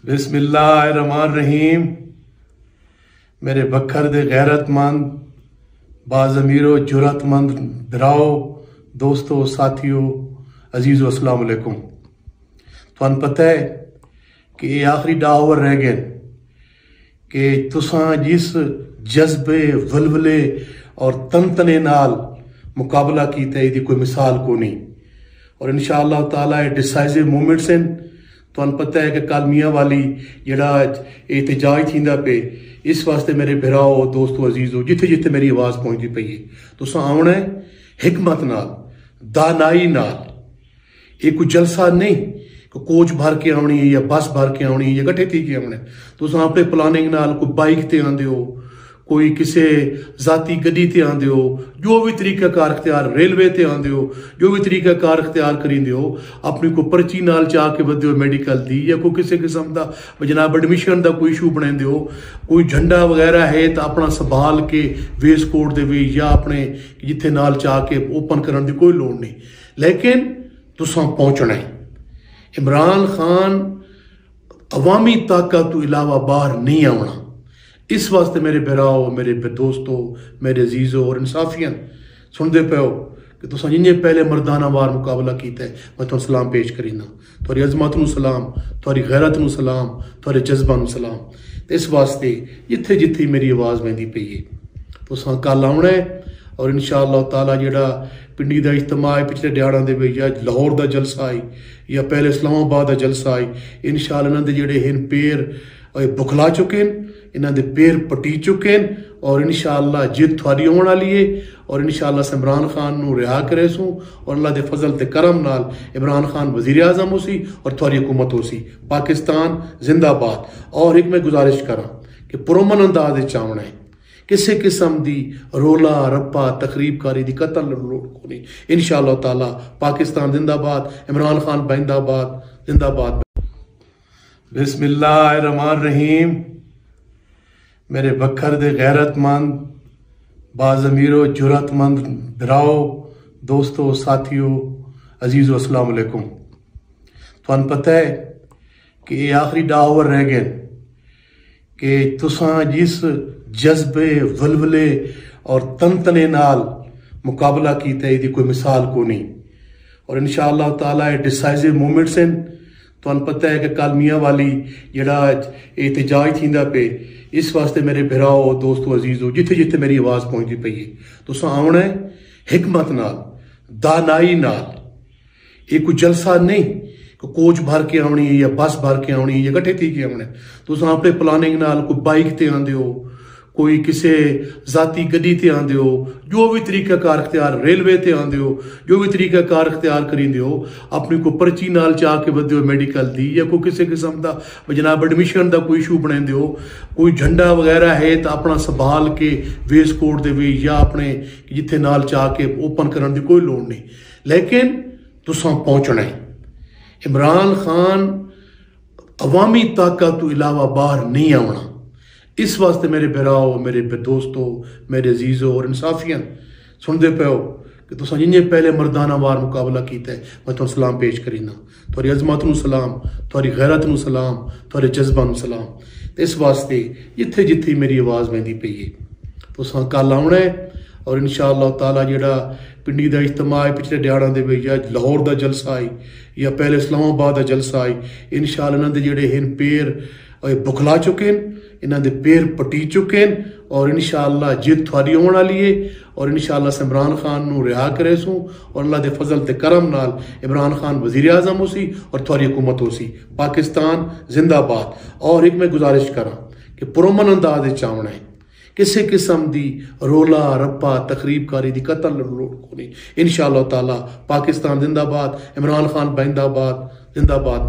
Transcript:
बिस्मिल्लाहिर्रहमानिर्रहीम। मेरे बखर दे गैरतमंद बाज़मीरो जुरतमंद भराओ दोस्तों साथियों अजीज़ो अस्सलाम वालेकुम। तुहानू पता है कि ये आखिरी डावर रह गए कि तुसां जिस जज्बे वलवले और तनतने नाल मुकाबला कीता है, कोई मिसाल को नहीं। और इंशाअल्लाह ताला डिसाइसिव मूवमेंट्स हैं। तुहानू पता है कि कल मियाँ वाली जड़ा एहतजाज थींदा पे, इस वास्ते मेरे भराओ दोस्तों अजीज़ो जिथे जिथे मेरी आवाज़ पहुँचती पई है, तुसां आउणा है हिकमत नाल, दानाई नाल। ये कोई जलसा नहीं कि कोच भर के आनी है या बस भर के आनी है या गठे थी के आना है। तुसां अपने प्लानिंग नाल कोई बाइक ते आंदे हो, कोई किसी जाती गड्डी ते आंदे हो, जो भी तरीका कार अख्तियार रेलवे ते आंदे हो, जो भी तरीका कार अख्तियार करींदे हो, अपनी कोई पर्ची नाल चाह के बदे हो मेडिकल दी या कोई किसी किस्म का जनाब एडमिशन का कोई इशू बनाते हो, कोई झंडा वगैरह है तो अपना संभाल के वेस्ट कोट दे या अपने जिथे नाल चाह के ओपन करने की कोई लोड़ नहीं। लेकिन तुसां पहुंचना है। इमरान खान अवामी ताकत तो इलावा बाहर नहीं आना। इस वास्ते मेरे भराओ, मेरे दोस्तों, मेरे अजीज़ों और इंसाफियन सुनते पे हो कि तुसां जिन्हें पहले मर्दाना वार मुकाबला किया है, मैं तुहानू सलाम पेश करीना। तुहारी अजमत नू सलाम, तुहारी गैरत नू सलाम, तुहारे जज्बा नू सलाम। तो इस वास्ते जिथे जिथे मेरी आवाज़ बहती पई है, तुसां कल आउणा है। और इंशाअल्लाह ताला जिहड़ा पिंडी का इज्तमा है पिछले दिहाड़ां दे विच, या लाहौर का जलसा है या पहले इस्लामाबाद का जलसा है, इंशाअल्लाह इन्हां दे जिहड़े हैं पैर बुखला चुके हैं, इन्हां दे पैर पटी चुके हैं। और इंशाअल्लाह जिद थोड़ी आने वाली है। और इंशाअल्लाह से इमरान खान नू रिहा करे सूँ और अल्लाह के फजल ते करम नाल इमरान खान वज़ीर आज़म हो सी और थोड़ी हुकूमत हो सी। पाकिस्तान जिंदाबाद। और एक मैं गुजारिश करा कि पुरअमन अंदाज च आउणा है, किसी किस्म की रोला रप्पा तकरीबकारी की कतल लोड़ को नहीं। इंशाअल्लाह ताला पाकिस्तान जिंदाबाद, इमरान खान जिंदाबाद जिंदाबाद। बिस्मिल्लाहिर्रहमानिर्रहीम। मेरे बखर दे गैरतमंद बाज़मीरो जुरतमंद भराओ दोस्तों साथियों अजीज़ो अस्सलाम वालेकुम। तुहानू पता है कि ये आखिरी डावर रह गए कि तुसां जिस जज्बे वलवले और तनतने नाल मुकाबला किया है, कोई मिसाल को नहीं। और इंशाअल्लाह ताला डिसाइसिव मूवमेंट्स हैं। तुहानू पता है कि कल मियाँ वाली जड़ा एहतजाज थींदा पे, इस वास्ते मेरे भराओ दोस्तों अजीज़ो जिथे जिथे मेरी आवाज़ पहुँचती पई है, तुसां आउणा है हिकमत नाल, दानाई नाल। ये कोई जलसा नहीं कि कोच भर के आनी है या बस भर के आनी है या गठे थी के आना है। तुसां अपने प्लानिंग नाल कोई बाइक ते आंदे हो, कोई किसी जाती गड्डी ते आंदे हो, जो भी तरीका कार अख्तियार रेलवे ते आंदे हो, जो भी तरीका कार अख्तियार करींदे हो, अपनी कोई पर्ची नाल चाह के बदे हो मेडिकल दी या कोई किसी किस्म का जनाब एडमिशन का कोई इशू बनाते हो, कोई झंडा वगैरह है तो अपना संभाल के वेस्ट कोट दे या अपने जिथे नाल चाह के ओपन करने की कोई लोड़ नहीं। लेकिन तुसां पहुंचना है। इमरान खान अवामी ताकत तो इलावा बाहर नहीं आना। इस वास्ते मेरे भराओ, मेरे दोस्तों, मेरे अजीज़ों और इंसाफियन सुनते पे हो कि तुसां जिन्हें पहले मर्दाना वार मुकाबला किया है, मैं तुहानू सलाम पेश करीना। तुहारी अजमत नू सलाम, तुहारी गैरत नू सलाम, तुहारे जज्बा नू सलाम। तो इस वास्ते जिथे जिथे मेरी आवाज़ बहती पई है, तुसां कल आउणा है। और इंशाअल्लाह ताला जिहड़ा पिंडी का इज्तमा है पिछले दिहाड़ां दे विच, या लाहौर का जलसा है या पहले इस्लामाबाद का जलसा है, इंशाअल्लाह इन्हां दे जिहड़े हैं पैर बुखला चुके हैं, इन्हां दे पैर पटी चुके हैं। और इंशाअल्लाह जिद थोड़ी आने वाली है। और इंशाअल्लाह से इमरान खान नू रिहा करे सूँ और अल्लाह के फजल ते करम नाल इमरान खान वज़ीर आज़म हो सी और थोड़ी हुकूमत हो सी। पाकिस्तान जिंदाबाद। और एक मैं गुजारिश करा कि पुरअमन अंदाज च आउणा है, किसी किस्म की रोला रप्पा तकरीबकारी की कतल लोड़ को नहीं। इंशाअल्लाह ताला पाकिस्तान जिंदाबाद, इमरान खान जिंदाबाद जिंदाबाद।